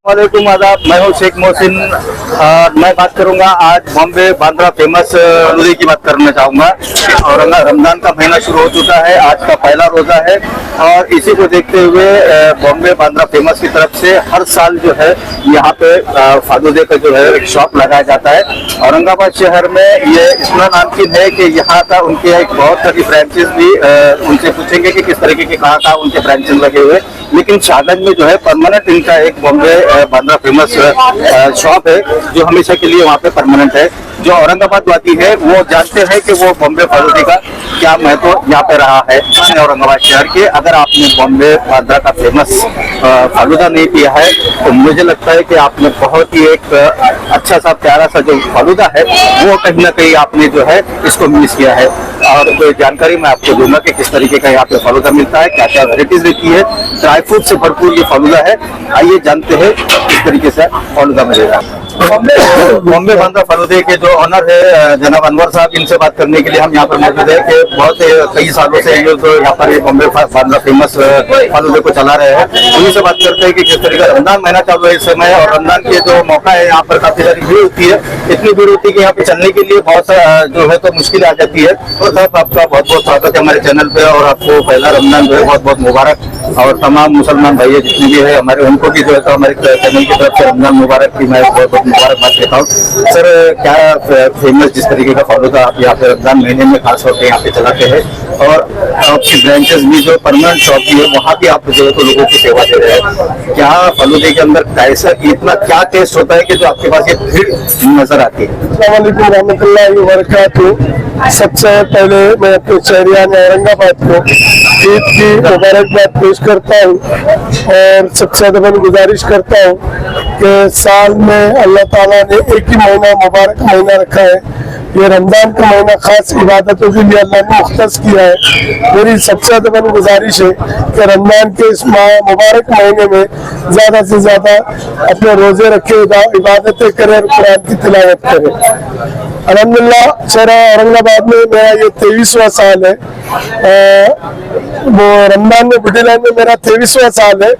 वालेकुम आदाब, मैं हूँ शेख मोहसिन। मैं बात करूंगा आज बॉम्बे बांद्रा फेमस फालूदे की बात करना चाहूंगा। और रमजान का महीना शुरू हो चुका है, आज का पहला रोजा है और इसी को देखते हुए बॉम्बे बांद्रा फेमस की तरफ से हर साल जो है यहाँ पे फालूदे का जो है एक शॉप लगाया जाता है। औरंगाबाद शहर में ये इतना नामकीन है कि यहाँ का उनके एक बहुत सारी ब्रांचेस भी उनसे पूछेंगे कि किस तरीके के कहाँ उनके ब्रांचेस लगे हुए, लेकिन शाहगंज में जो है परमानेंट इनका एक बॉम्बे बांद्रा फेमस शॉप है जो हमेशा के लिए वहाँ पे परमानेंट है। जो औरंगाबाद वासी है वो जानते हैं कि वो बॉम्बे फालूदे का क्या महत्व यहाँ पे रहा है औरंगाबाद शहर के। अगर आपने बॉम्बे बांद्रा का फेमस फालूदा नहीं पिया है तो मुझे लगता है कि आपने बहुत ही एक अच्छा सा प्यारा सा जो फालूदा है वो कहीं ना कहीं आपने जो है इसको मिस किया है। और कोई जानकारी मैं आपको दूंगा कि किस तरीके का यहाँ पे फालूदा मिलता है, क्या क्या वेराइटीज रहती है। ड्राई फ्रूट से भरपूर ये फालूदा है, आइए जानते हैं किस तरीके से फालूदा मिलेगा। बॉम्बे बांद्रा फालूदे के जो ऑनर है जनाब अनवर साहब, इनसे बात करने के लिए हम यहाँ पर मौजूद है कि बहुत कई सालों से ये जो यहाँ पर बॉम्बे बांद्रा फेमस फालूदे को चला रहे हैं। उन्हीं से बात करते हैं कि किस तरीके रमजान महीना चालू है इस समय और रमजान के जो मौका है यहाँ पर काफी सारी भीड़ होती है। इतनी भीड़ होती है कि यहाँ पे चलने के लिए बहुत जो है तो मुश्किल आ जाती है। तो साहब आपका बहुत बहुत स्वागत है हमारे चैनल पे और आपको पहला रमजान जो है बहुत बहुत मुबारक। और तमाम मुसलमान भाई जितने भी है हमारे उनको भी जो है तो हमारे चैनल की तरफ से रमजान मुबारक की मैं बहुत बहुत मुबारकबाद देता हूँ। सर क्या फेमस जिस तरीके का फालूदा आप यहाँ पे रमजान महीने में खास तौर पे यहाँ पे चलाते हैं और आपकी ब्रांचेस भी जो परमानेंट शॉप भी है वहाँ भी आप जो है तो लोगों की सेवा दे रहे हैं, क्या फालूदे के अंदर कैसा इतना क्या टेस्ट होता है कि जो आपके पास ये भीड़ नजर आती है? अस्सलाम वालेकुम रहमतुल्लाहि व बरकातहू। सबसे पहले मैं अपने शहरियान औरंगाबाद को ईद की मुबारकबाद पेश करता हूँ और सबसे ज्यादा मैं गुजारिश करता हूँ कि साल में अल्लाह ताला ने एक ही महीना मुबारक महीना रखा है, ये रमजान का महीना खास इबादतों के लिए अल्लाह ने मुख्तस किया है। मेरी सबसे ज्यादा मैंने गुजारिश है कि रमजान के इस मुबारक महीने में ज्यादा से ज्यादा अपने रोजे रखे, इबादतें करें और कुरान की तिलावत करें। अल्हम्दुलिल्लाह शहर औरंगाबाद में मेरा ये 23वां साल है। वो रमजान में बुढ़ी लाइन में मेरा 23वां साल है।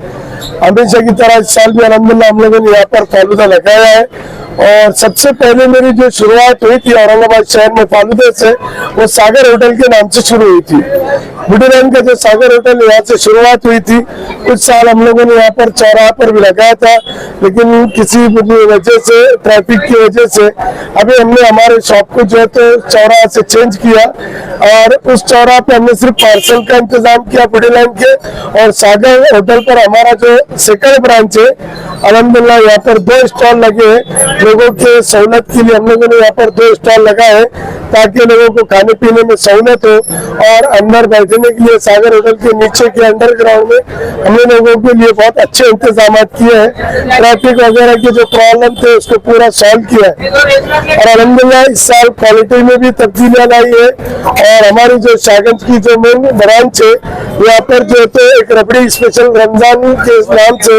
हमेशा की तरह इस साल भी अल्हम्दुलिल्लाह हम लोगों ने यहाँ पर फालूदा लगाया है। और सबसे पहले मेरी जो शुरुआत हुई थी औरंगाबाद शहर में फालूदे से, वो सागर होटल के नाम से शुरू हुई थी। बुढ़ी लाइन का जो सागर होटल यहाँ से शुरुआत हुई थी, कुछ साल हम लोगों ने यहाँ पर चौराहा पर भी लगाया था, लेकिन किसी वजह से, ट्रैफिक की वजह से अभी हमने हमारे शॉप को जो है तो चौराहा से चेंज किया और उस चौराहा पे हमने सिर्फ पार्सल का इंतजाम किया बुढ़ी लाइन के। और सागर होटल पर हमारा जो सेकंड ब्रांच है, अल्हम्दुलिल्लाह यहाँ पर 2 स्टॉल लगे हैं। लोगों के सहूलत के लिए हम लोगों ने यहाँ पर 2 स्टॉल लगाए हैं ताकि लोगों को खाने पीने में सहूलत हो। और अंदर बैठने के लिए सागर होटल के नीचे के अंडरग्राउंड में हमने लोगों के लिए बहुत अच्छे इंतजाम किए हैं। ट्रैफिक वगैरह के जो प्रॉब्लम थे उसको पूरा सॉल्व किया है और अल्हम्दुलिल्लाह इस साल क्वालिटी में भी तब्दीलियां लाई है। और हमारी जो शाहगंज की जो मेन ब्रांच है, यहाँ पर जो तो एक रबड़ी स्पेशल रमजान के नाम से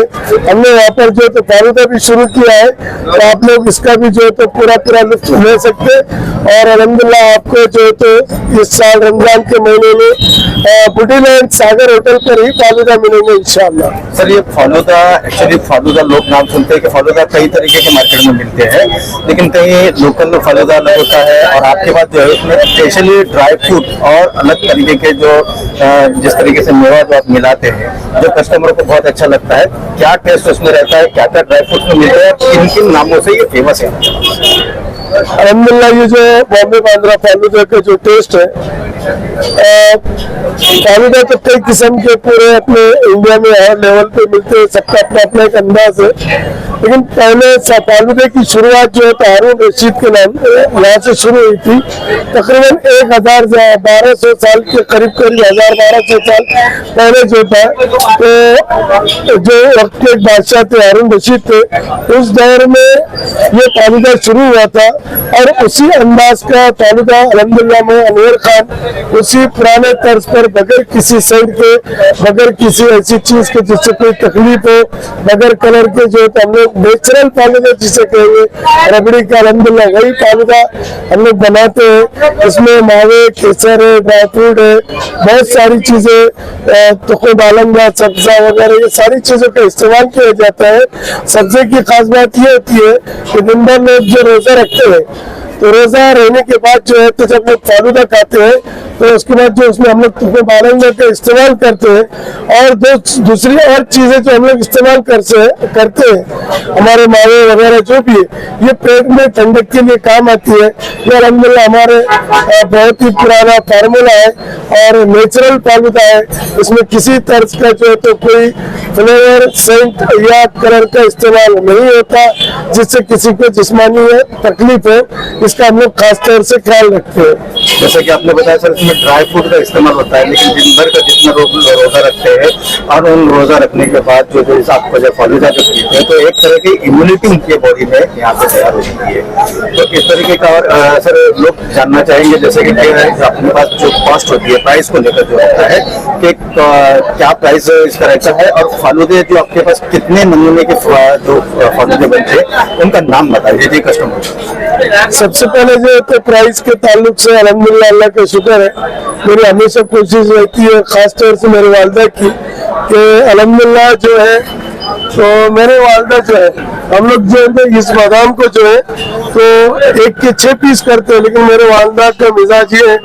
हमने यहाँ पर जो तो फालूदा भी शुरू किया है, तो आप लोग इसका भी जो तो पूरा लुत्फ ले सकते। और अल्हम्दुलिल्लाह आपको जो तो इस साल रमजान के महीने में बुढ़ी लाइन सागर होटल पर ही फालूदा मिलेंगे इंशाअल्लाह। सर ये फालूदा, एक्चुअली फालूदा लोग नाम सुनते हैं कि फालूदा कई तरीके के मार्केट में मिलते हैं, लेकिन कहीं लोकल फालूदा अलग होता है और आपके पास जो है उसमें स्पेशली ड्राई फ्रूट और अलग तरीके के जो जिस तरीके से मेवा जो आप मिलाते हैं जो कस्टमरों को बहुत अच्छा लगता है। क्या टेस्ट उसमें रहता है, क्या क्या ड्राई फ्रूट में मिलते हैं, किन किन नामों से ये फेमस है? अल्हम्दुलिल्लाह ये जो बॉम्बे बांद्रा फालूदा का जो टेस्ट है, फालूदा तो कई किस्म के पूरे अपने इंडिया में हर लेवल पे मिलते हैं, सबका अपना अपना एक अंदाज है। लेकिन पहले फालूदे की शुरुआत जो है तो हारून रशीद के नाम यहाँ से शुरू हुई थी। तकरीबन 1200 साल के करीब 1200 साल पहले जो था, तो जो वक्त के एक बादशाह थे हारून रशीद थे, उस दौर में ये फालूदा शुरू हुआ था। और उसी अंदाज का फालूदा अल्हम्दुलिल्लाह में अनवर खान उसी पुराने तर्ज पर बगैर किसी सेंट के, बगैर किसी ऐसी चीज के जिससे कोई तकलीफ हो, बगैर कलर के जो है तो हम लोग नेचुरल फालूदा जिसे कहेंगे, रबड़ी का अल्हम्दुलिल्लाह वही फालूदा हम लोग बनाते हैं। इसमें मावे, केसर है, ड्राई फ्रूट है, बहुत सारी चीजें, तुखम बालंगा, सब्जा वगैरह ये सारी चीजों का इस्तेमाल किया जाता है। सब्जे की खास बात ये होती है कि दिन भर लोग जो रोजा रखते हैं तो रोजा रहने के बाद जो है तो जब लोग फालूदा खाते हैं तो उसके बाद जो उसमें हम लोग तुखम बालंगा का इस्तेमाल करते हैं और दूसरी और चीजें जो हम लोग इस्तेमाल करते हैं, हमारे मावे वगैरह जो भी है, ये पेट में ठंडक के लिए काम आती है। ये अल्हम्दुलिल्लाह हमारे बहुत ही पुराना फार्मूला है और नेचुरल फालूदा है। इसमें किसी तर्ज का जो है तो कोई फ्लेवर, सेंट या कलर का इस्तेमाल नहीं होता जिससे किसी को जिस्मानी तकलीफ हो। इसका हम लोग खास तौर से ख्याल रखते हैं। जैसे कि आपने बताया सर, इसमें ड्राई फ्रूट का इस्तेमाल होता है, लेकिन दिन भर का जितना रोजा रखते हैं और उन रोजा रखने के बाद जो आपको जब फालूदा जो पीते हैं तो एक तरह की इम्यूनिटी उनकी बॉडी में यहाँ पे तैयार हो जाती है। तो इस तरीके का और सर लोग जानना चाहेंगे जैसे कि अपने पास जो कॉस्ट होती है, प्राइस को लेकर जो होता है कि क्या प्राइस इसका रहता है और फालूदे जो आपके पास कितने नमूने के जो फालूदे बनते हैं उनका नाम बताइए जी कस्टमर। सबसे पहले जो तो प्राइस के ताल्लुक से अल्हम्दुलिल्लाह अल्लाह का शुक्र है, मेरी हमेशा कोशिश रहती है खास तौर से मेरे वालिदा की कि अल्हम्दुलिल्लाह जो है तो मेरे वालिदा जो है हम लोग जो है इस बादाम को जो है तो 1 के 6 पीस करते हैं, लेकिन मेरे वालिदा का मिजाज ये है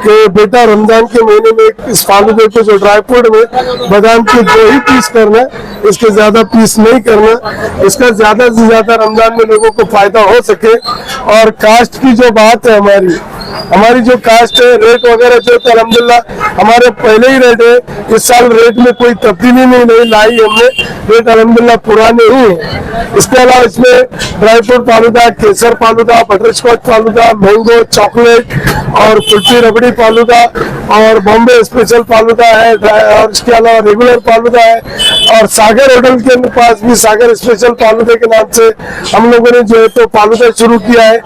कि बेटा रमजान के महीने में इस फालूदे को जो ड्राई फ्रूट में बादाम के 2 ही पीस करना, इसके ज्यादा पीस नहीं करना, इसका ज्यादा से ज्यादा रमजान में लोगों को फायदा हो सके। और कास्ट की जो बात है, हमारी जो कास्ट है, रेट वगैरह जो तो अल्हम्दुलिल्लाह हमारे पहले ही रेट है। इस साल रेट में कोई तब्दीली नहीं लाई हमने, रेट अल्हम्दुलिल्लाह पुराने ही है। इसके अलावा इसमें ड्राई फ्रूट फालूदा, केसर falooda, butterscotch falooda, mango, chocolate और कुल्फी रबड़ी फालूदा और बॉम्बे स्पेशल फालूदा है और इसके अलावा रेगुलर फालूदा है। और सागर होटल के पास भी सागर स्पेशल फालूदे के नाम से हम लोगों ने जो है तो फालूदा शुरू किया है।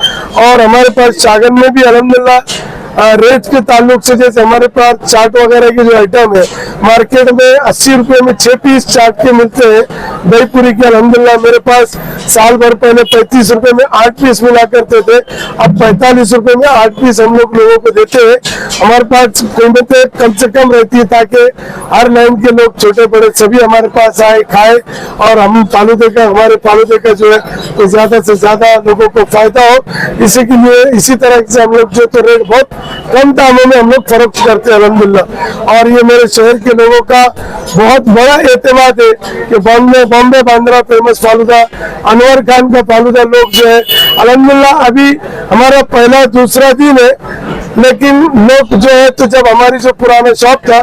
और हमारे पास सागर में भी अल्हम्दुलिल्लाह रेट के ताल्लुक से जैसे हमारे पास चाट वगैरह के जो आइटम है मार्केट में 80 रुपए में 6 पीस चाट के मिलते हैं। दही पूरी के अल्हम्दुलिल्लाह मेरे पास साल भर पहले 35 रुपए में 8 पीस मिला करते थे, अब 45 रुपए में 8 पीस हम लोगों को देते हैं। हमारे पास कीमतें कम से कम रहती है ताकि हर लाइन के लोग छोटे बड़े सभी हमारे पास आए, खाए और हम हमारे फालूदे का जो है तो ज्यादा से ज्यादा लोगों को फायदा हो। इसी के लिए इसी तरह से हम लोग जो तो रेट बहुत कम दामों में हम लोग फरोख्त करते हैं अल्हम्दुलिल्लाह। और ये मेरे शहर के लोगों का बहुत बड़ा एतमाद है कि बॉम्बे बांद्रा फेमस फालूदा, अनवर खान का फालूदा लोग जो है अल्हम्दुलिल्लाह अभी हमारा पहला दूसरा दिन है, लेकिन लोग जो है तो जब हमारी जो पुराना शॉप था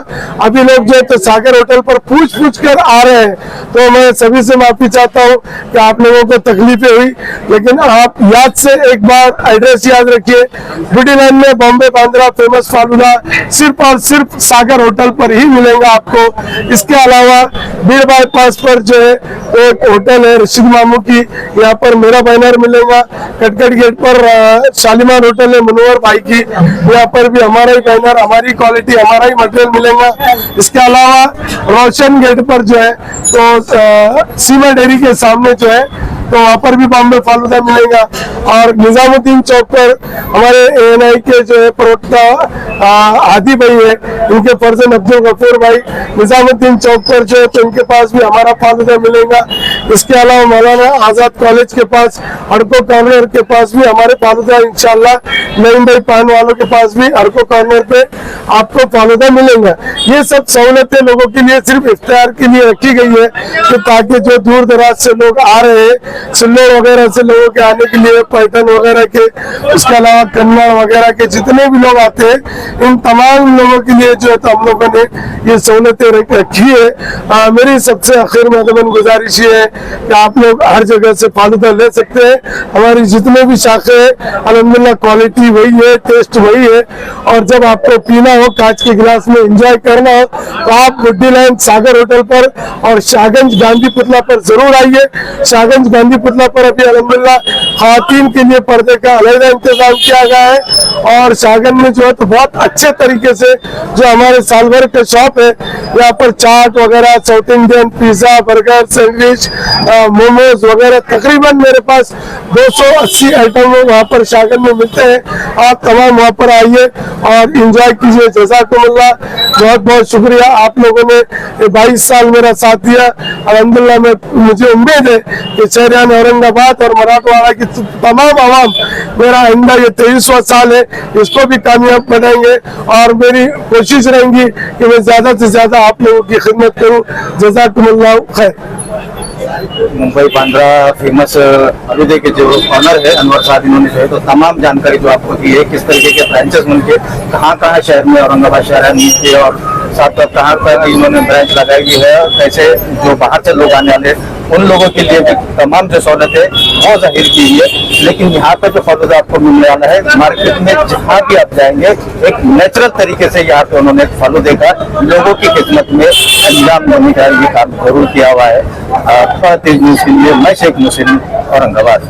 अभी लोग जो है तो सागर होटल पर पूछ कर आ रहे हैं। तो मैं सभी से माफी चाहता हूँ कि आप लोगों को तकलीफें हुई, लेकिन आप याद से एक बार एड्रेस याद रखिए, बूटी लाइन में बॉम्बे बांद्रा फेमस फालूदा सिर्फ और सिर्फ सागर होटल पर ही मिलेगा आपको। इसके अलावा बीड़ बाईपास पर जो है तो एक होटल है रशीद मामू की, यहाँ पर मेरा बैनर मिलेगा। कटकट गेट पर शालीमार होटल है मुनव्वर भाई की, यहाँ पर भी हमारा ही बैनर, हमारी क्वालिटी, हमारा ही मटेरियल मिलेगा। इसके अलावा रोशन गेट पर जो है तो सीमा डेयरी के सामने जो है तो वहाँ पर भी बॉम्बे फालूदा मिलेगा। और निजामुद्दीन चौक पर हमारे ANI के जो है प्रवक्ता आदि भाई है, इनके फर्जन अब्दुल गफूर भाई निजामुद्दीन चौक पर जो है तो इनके पास भी हमारा फालूदा मिलेगा। इसके अलावा मौलाना आजाद कॉलेज के पास हड़को कॉर्नर के पास भी हमारे फालूदा इंशाल्लाह, नईम भाई पान वालों के पास भी हड़को कॉर्नर पे आपको फालूदा मिलेगा। ये सब सहूलतें लोगों के लिए सिर्फ इफ्तार के लिए रखी गई है कि ताकि जो दूर दराज से लोग आ रहे हैं, सिल्लोर वगैरह से लोगों के आने के लिए, पैठन वगैरह के, उसके अलावा कन्नड़ वगैरह के जितने भी लोग आते हैं, इन तमाम लोगों के लिए जो है तो हम लोगों ने ये सहूलतें रखी है। मेरी सबसे आखिर में गुजारिश ये है कि आप लोग हर जगह से फालूदा ले सकते हैं। हमारी जितने भी शाखे हैं अल्हम्दुलिल्लाह क्वालिटी वही है, टेस्ट वही है। और जब आपको पीना हो कांच के गिलास में एंजॉय करना हो तो आप बुड्डी लाइन सागर होटल पर और शाहगंज गांधी पुतला पर जरूर आइए। शाहगंज गांधी गांधी पुतला पर अभी अल्हम्दुलिल्लाह खातन के लिए पर्दे का अलग इंतजाम किया गया है। और शागन में जो है तो बहुत अच्छे तरीके से जो हमारे साल भर के शॉप है, यहाँ पर चाट वगैरह, south Indian, pizza, burger, sandwich, momos वगैरह तकरीबन मेरे पास 280 आइटम वहाँ पर शागन में मिलते हैं। आप तमाम वहाँ पर आइए और इंजॉय कीजिए। जज़ाकुमुल्लाह, बहुत बहुत शुक्रिया। आप लोगों ने 22 साल मेरा साथ दिया। अल्हम्दुलिल्लाह मुझे उम्मीद है कि शहरियान औरंगाबाद और मराठवाड़ा की तमाम आवाम मेरा आइंदा ये 23वां साल है, इसको भी कामयाब बनाएंगे। और मेरी कोशिश रहेगी कि मैं ज्यादा से ज्यादा आप लोगों की खिदमत करूं। जज़ाकुमुल्लाह खैर। मुंबई बांद्रा फेमस फालूदे के जो ऑनर है अनवर साहब, इन्होंने जो है तो तमाम जानकारी जो आपको दी है, किस तरीके के ब्रांचेस उनके कहाँ शहर में, औरंगाबाद शहर नीचे और साथ साथ कहाँ पर इन्होंने ब्रांच लगाई हुई है, और कैसे जो बाहर से लोग आने वाले उन लोगों के लिए भी तमाम जो सहूलत है वो जाहिर की है। लेकिन यहाँ पे जो फालूदा आपको मिलने वाला है मार्केट में, जहाँ भी आप जाएंगे एक नेचुरल तरीके से यहाँ पे उन्होंने फालूदे का लोगों की खिदमत में अंजाम देने का ये काम जरूर किया हुआ है। तेज न्यूज़ के लिए मैं शेख मुहसिन, औरंगाबाद।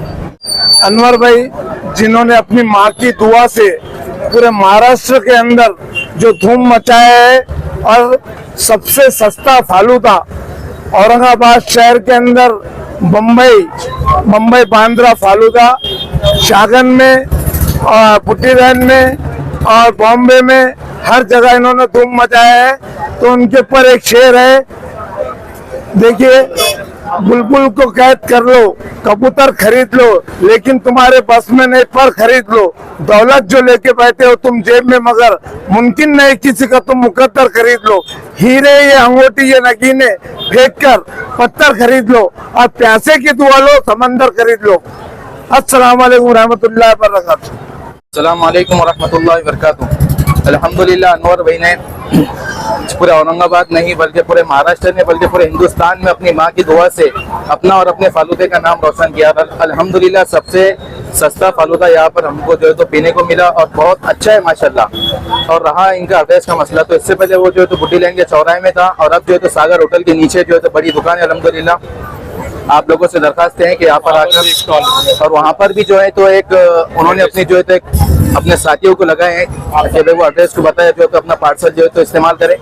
अनवर भाई जिन्होंने अपनी माँ की दुआ से पूरे महाराष्ट्र के अंदर जो धूम मचाया है, और सबसे सस्ता फालूदा औरंगाबाद शहर के अंदर मुंबई बांद्रा फालूदा शागन में और पुटीरन में और बॉम्बे में हर जगह इन्होंने धूम मचाया है। तो उनके ऊपर एक शेर है, देखिए, बुलबुल को कैद कर लो, कबूतर खरीद लो, लेकिन तुम्हारे बस में नहीं पर खरीद लो। दौलत जो लेके बैठे हो तुम जेब में, मगर मुमकिन नहीं किसी का तुम मुकद्दर खरीद लो। हीरे ये अंगूठी ये नगीने फेंक कर पत्थर खरीद लो, और प्यासे की दुआ लो, समंदर खरीद लो। अस्सलाम वालेकुम रहमतुल्लाहि व बरकातहू। अस्सलाम वालेकुम व रहमतुल्लाहि व बरकातहू। अल्हम्दुलिल्लाह अनवर भाई ने पूरे औरंगाबाद नहीं बल्कि पूरे महाराष्ट्र ने, बल्कि पूरे हिंदुस्तान में अपनी माँ की दुआ से अपना और अपने फालूदे का नाम रोशन किया। अल्हम्दुलिल्लाह सबसे सस्ता फालूदा यहाँ पर हमको जो है तो पीने को मिला, और बहुत अच्छा है माशाल्लाह। और रहा इनका एड्रेस का मसला, तो इससे पहले वो जो है तो बुड्ढी लैंड के चौराहे में था, और अब जो है तो सागर होटल के नीचे जो है तो बड़ी दुकान है। अल्हम्दुलिल्लाह आप लोगों से दरखास्त है कि यहाँ पर आकर, और वहाँ पर भी जो है तो एक उन्होंने अपनी जो है तो एक अपने साथियों को लगाए हैं कि भाई वो एड्रेस को बताया जो है तो अपना पार्सल जो है तो इस्तेमाल करें।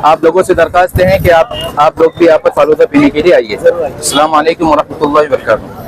आप लोगों से दरखास्त है कि आप लोग भी यहाँ पर फालूदा पीने के लिए आइए। अस्सलाम वालेकुम व रहमतुल्लाहि व बरकातहू।